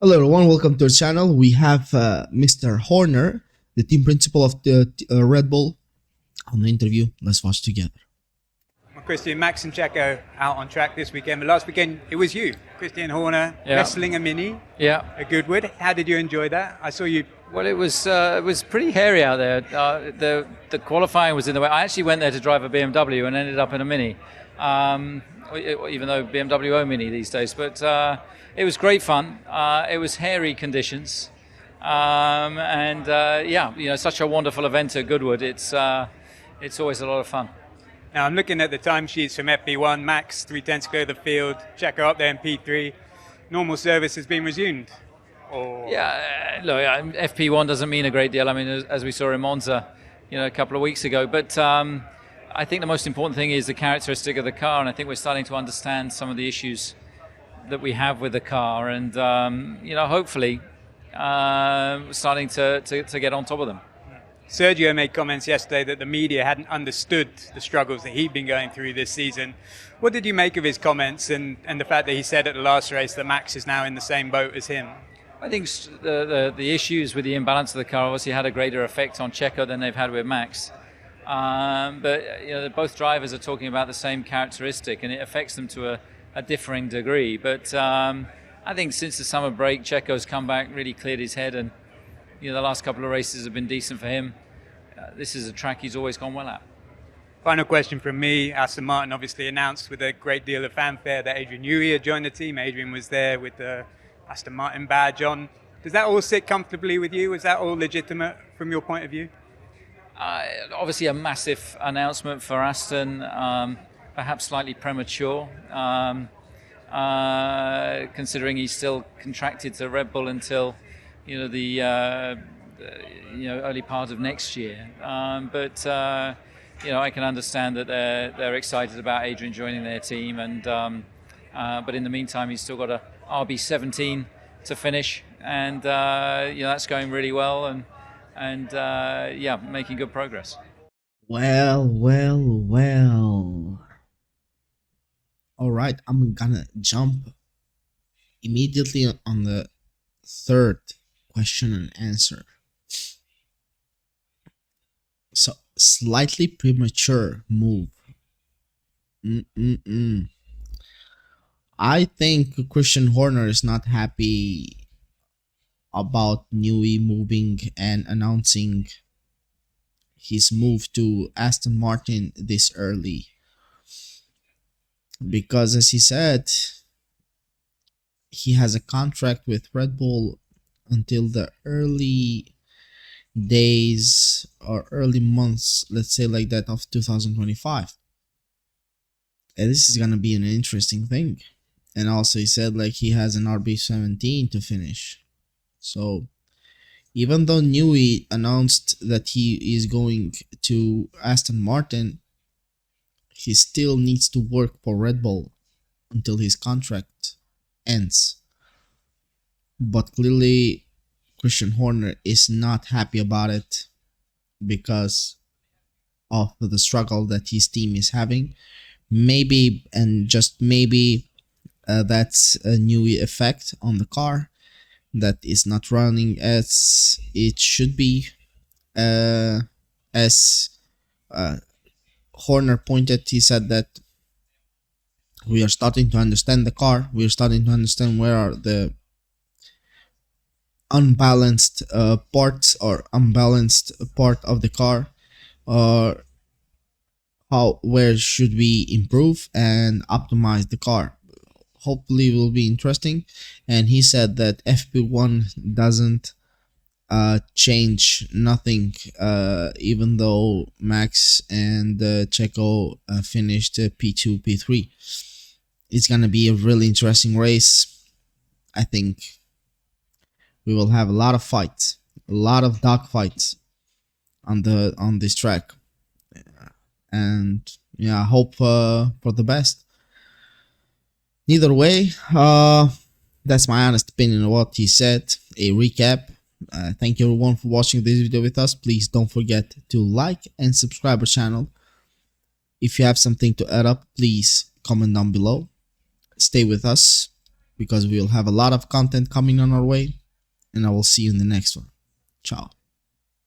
Hello everyone, welcome to our channel. We have Mr. Horner, the team principal of the Red Bull, on the interview. Let's watch together. Christian, Max and Checo out on track this weekend. But last weekend, it was you, Christian Horner, wrestling a Mini, a Goodwood. How did you enjoy that? I saw you. Well, it was pretty hairy out there. The qualifying was in the way. I actually went there to drive a BMW and ended up in a Mini, even though BMW own Mini these days. But it was great fun. It was hairy conditions, such a wonderful event at Goodwood. It's always a lot of fun. Now I'm looking at the timesheets from FP1. Max 3/10 to go to the field. Checo up there in P3. Normal service has been resumed. Look, FP1 doesn't mean a great deal. I mean, as we saw in Monza, a couple of weeks ago. But I think the most important thing is the characteristic of the car, and I think we're starting to understand some of the issues that we have with the car, and hopefully starting to get on top of them. Sergio made comments yesterday that the media hadn't understood the struggles that he'd been going through this season. What did you make of his comments and the fact that he said at the last race that Max is now in the same boat as him? I think the issues with the imbalance of the car obviously had a greater effect on Checo than they've had with Max. But both drivers are talking about the same characteristic, and it affects them to a differing degree. But I think since the summer break, Checo's come back, really cleared his head, and the last couple of races have been decent for him. This is a track he's always gone well at. Final question from me. Aston Martin obviously announced with a great deal of fanfare that Adrian Newey had joined the team. Adrian was there with the Aston Martin badge on. Does that all sit comfortably with you? Is that all legitimate from your point of view? Obviously a massive announcement for Aston, perhaps slightly premature, considering he's still contracted to Red Bull until the early part of next year. I can understand that they're excited about Adrian joining their team, and but in the meantime, he's still got a RB17 to finish, and that's going really well, and making good progress. Well. All right, I'm gonna jump immediately on the third question and answer. So, slightly premature move. I think Christian Horner is not happy about Newey moving and announcing his move to Aston Martin this early. Because as he said, he has a contract with Red Bull until the early days or early months, let's say like that, of 2025. And this is gonna be an interesting thing. And also he said like he has an RB17 to finish. So even though Newey announced that he is going to Aston Martin, he still needs to work for Red Bull until his contract ends. But clearly Christian Horner is not happy about it because of the struggle that his team is having. Maybe, and just maybe, that's a new effect on the car that is not running as it should be. As Horner pointed, he said that we are starting to understand the car. We are starting to understand where are the unbalanced parts or unbalanced part of the car, or where should we improve and optimize the car. Hopefully it will be interesting. And he said that FP1 doesn't change nothing, even though Max and Checo finished P2, P3. It's gonna be a really interesting race. I think we will have a lot of fights, a lot of dog fights on this track, and I hope for the best. Either way, that's my honest opinion of what he said. A recap. Thank you everyone for watching this video with us. Please don't forget to like and subscribe our channel. If you have something to add up, please comment down below. Stay with us. because we will have a lot of content coming on our way, and I will see you in the next one. Ciao.